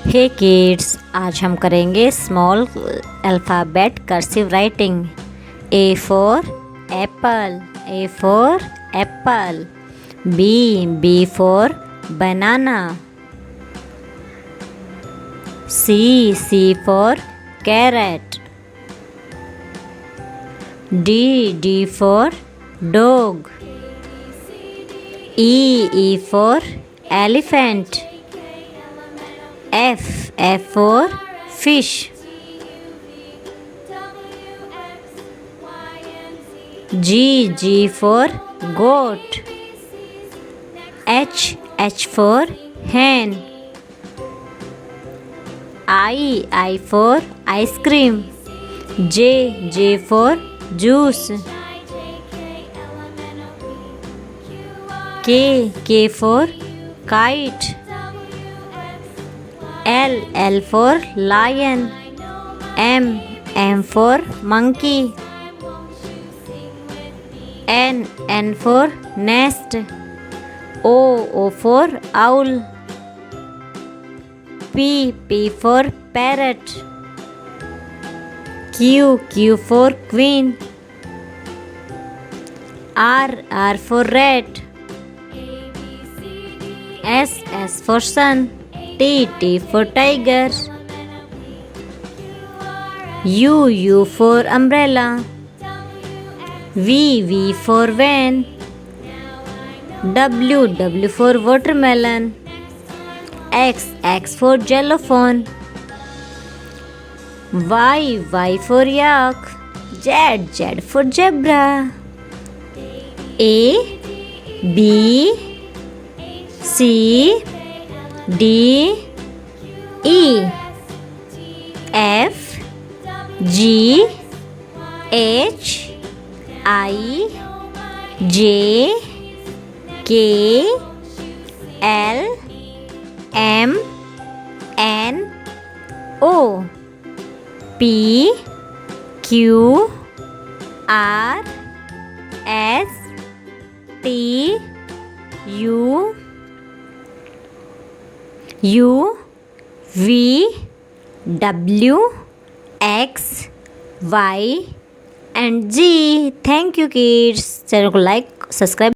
हे kids, आज हम करेंगे small alphabet cursive writing. A for apple, A for apple. B for banana. C for carrot. D for dog. E for elephant. F for fish. G for goat. H for hen. I for ice cream. J for juice. K for kite. L for lion. M for monkey. N for nest. O for owl. P for parrot. Q for queen. R for rat. S for sun. T for tiger. U for umbrella. V for van. W for watermelon. X for xylophone. Y for yak. Z for zebra. A B C D E F G H I J K L M N O P Q R S T U V W X Y and Z। Thank you kids. Channel को like subscribe